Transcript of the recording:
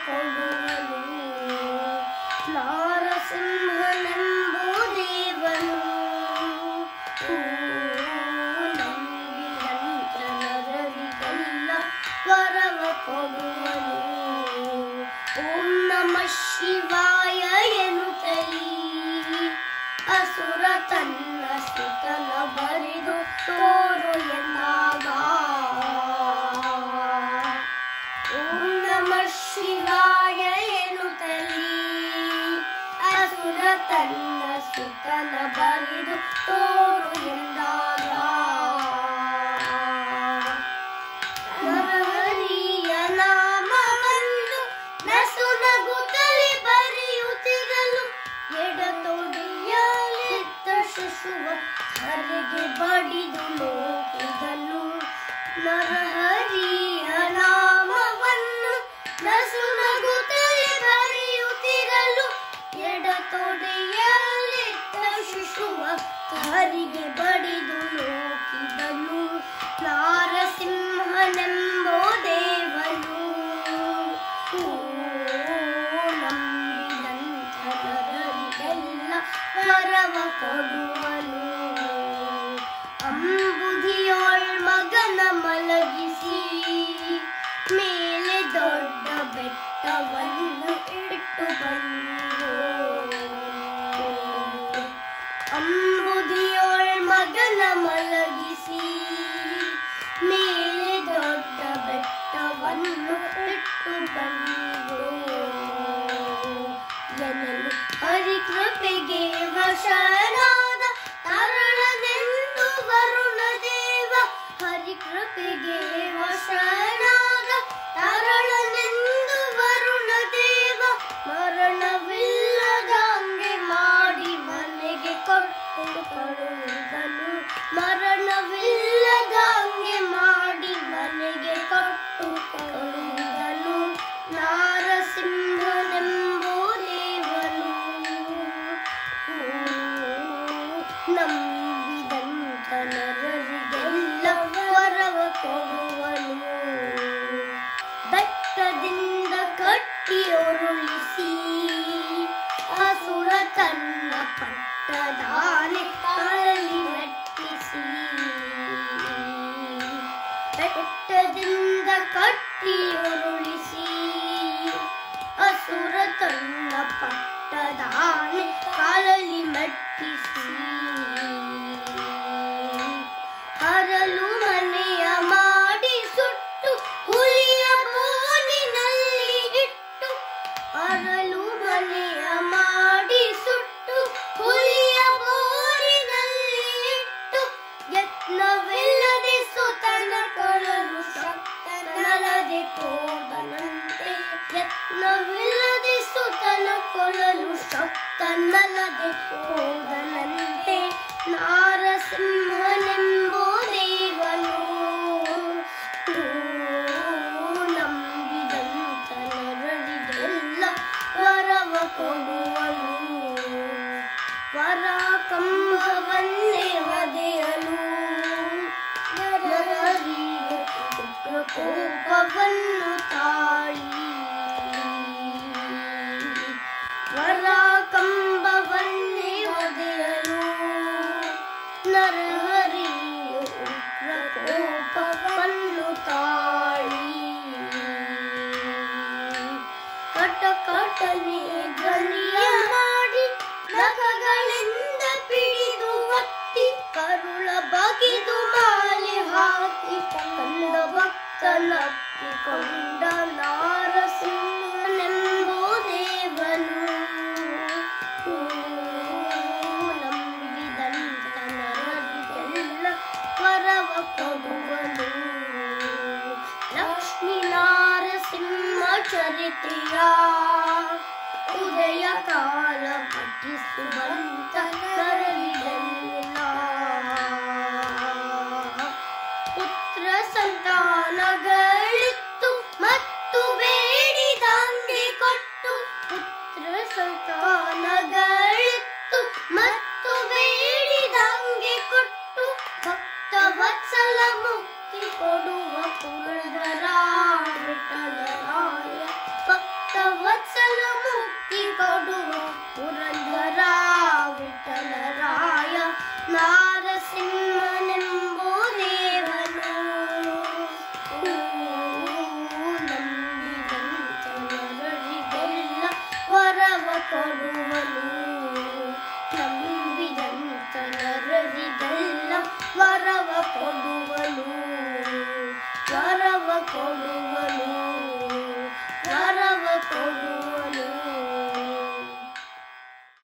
ಕೊಡುವನು ನಾರಸಿಂಹನೆಂಬುದೇವನು ನಂಬಿದಂತನರಿಗೆಲ್ಲ ವರವ ಕೊಡುವನು ಓಂ ನಮಃ ಶಿವಾಯ ಎನ್ನುತ್ತಲೀ ಅಸುರ ತನ್ನ ಸುತಲ ಬರಿದು ತೋರು ಎಂದಾಗ ಓಂ ನಮಃ ಶಿವಾಯ ಎನ್ನುತ್ತಲೀ ಅಸುರ ತನ್ನ ಸುತಲ ಬರಿದು ತೋರು ಎಂದಾಗ ನರಹರಿಯ ನಾಮವನ್ನು ನಸುನಗುತ್ತಲೇ ಬರೆಯುತ್ತಿರಲು ಎಡತೊಡೆಯಲಿದ್ದ ಶಿಶುವ ಹರಿಗೆ ಬಡಿದು ನೋಡಿದನು ನರಹರಿಯ ನಾಮವನ್ನು ನಸುನಗುತ್ತಲೇ ಬರೆಯುತ್ತಿರಲು ಎಡತೊಡೆಯಲಿದ್ದ ಶಿಶುವ ಹರಿಗೆ ಬಡಿದು ನೋಡಿದನು ನಾರಸಿಂಹನೆಂಬೋ ದೇವನು ನಂಬಿದಂತನರಿಗೆಲ್ಲ ವರವ ಕೊಡುವನು ಅಂಬುದಿಯೋಳ್ ಮಗನ ಮಲಗಿಸಿ ಮೇಲೆ ದೊಡ್ಡ ಬೆಟ್ಟವನ್ನು ಇಟ್ಟು ಬಂದು ಅಂಬುದಿಯೋಳ್ ಮಗನ ಮಲಗಿಸಿ ಮೇಲೆ ದೊಡ್ಡ ಬೆಟ್ಟವನ್ನು ಇಟ್ಟು ಬಂದು ಎನ್ನಲು ಹರಿಕೃಪೆಗೆ ವಶನಾದ ತರಳನೆಂದು ವರುಣ ದೇವ ಹರಿಕೃಪೆಗೆ ವಶನಾದ ತರಳನೆಂದು ವರುಣ ದೇವ ಮರಣವಿಲ್ಲದಂಗೆ ಮಾಡಿ ಮನೆಗೆ ಕೊಟ್ಟು ಕಳುಹಿದನು ಮರಣವಿಲ್ಲದಂಗೆ ಮಾಡಿ ಮನೆಗೆ ಕೊಟ್ಟು ಕಳುಹಿದನು ನಾರಸಿಂಹನೆಂಬೋ ದೇವನು ನಂಬಿದಂತ ನರರಿಗೆಲ್ಲ ವರವ ಕೊಡುವನು ಬೆಟ್ಟದಿಂದ ಕಟ್ಟಿ ಉರುಳಿಸಿ ಅಸುರ ತನ್ನ ಪಟ್ಟದಾನೆ ಕಾಲಲ್ಲಿ ಮೆಟ್ಟಿಸಿ ಬೆಟ್ಟದಿಂದ ಕಟ್ಟಿ ಉರುಳಿಸಿ ಅಸುರ ತನ್ನ ಪಟ್ಟದಾನೆ ಕಾಲಲ್ಲಿ ಮೆಟ್ಟಿಸಿ ಹರಲು ಮನೆಯ ಮಾಡಿ ಸುಟ್ಟು ಹುಲಿಯ ಬೋನಿನಲ್ಲಿ ಇಟ್ಟು ಹರಲು ಮನೆಯ ಮಾಡಿ ಸುಟ್ಟು ಹುಲಿಯ ಬೋನಿನಲ್ಲಿ ಇಟ್ಟು ಯತ್ನವಿಲ್ಲದೆ ಸುತನ ಕೊಡಲು ಶಕ್ತನಲ್ಲದೆ ಹೋದನಂತೆ ಯತ್ನವಿಲ್ಲದೆ ಸುತನ ಕೊಡಲು ಶಕ್ತನಲ್ಲದೆ ಹೋದನಂತೆ ನಾರಸಿಂಹನೆಂಬೋ ದೇವನು ನಂಬಿದಂತ ನರರಿಗೆಲ್ಲ ವರವ ಕೊಡುವನು ವರ ಕಂಬವನ್ನೇ ಒದೆಯಲು ನರರಿಗೆ ಕೋಪವನ್ನು ತಾಳಿ ವರ ಕಂಬವನ್ನೇ ಒದೆಯಲು ನರಹರಿಯು ಉಗ್ರ ಕೋಪವನ್ನು ತಾಳಿ ಕಟಕಟನೆ ಧ್ವನಿಯ ಮಾಡಿ ನಖಗಳಿಂದ ಪಿಡಿದು ಒತ್ತಿ ಕರುಳ ಬಗಿದು ಮಾಲೆ ಹಾಕಿ ಕಂದ ಭಕ್ತನಪ್ಪಿಕೊಂಡ ನಾರಸಿಂಹನೆಂಬೋ ದೇವನು ನಂಬಿದಂತ ನರರಿಗೆಲ್ಲ ವರವ ಕೊಡುವನು ಲಕ್ಷ್ಮೀ ನಾರಸಿಂಹ ಚರಿತ್ರೆಯ ಉದಯ ಕಾಲ ಪಠಿಸುವಂತ ನರರಿಗೆಲ್ಲ ಪುತ್ರ ಸಂತಾನಗಳಿತ್ತು ಮತ್ತು ಬೇಡಿದಂಗೆ ಕೊಟ್ಟು ಪುತ್ರ ಸಂತಾನಗಳಿತ್ತು ಮತ್ತು ಬೇಡಿದಂಗೆ ಕೊಟ್ಟು ಭಕ್ತ ವತ್ಸಲ ಮುಕ್ತಿ ಕೊಡುವ ಪುರಧರ ವಿಠಲರಾಯ ಭಕ್ತ ನಾ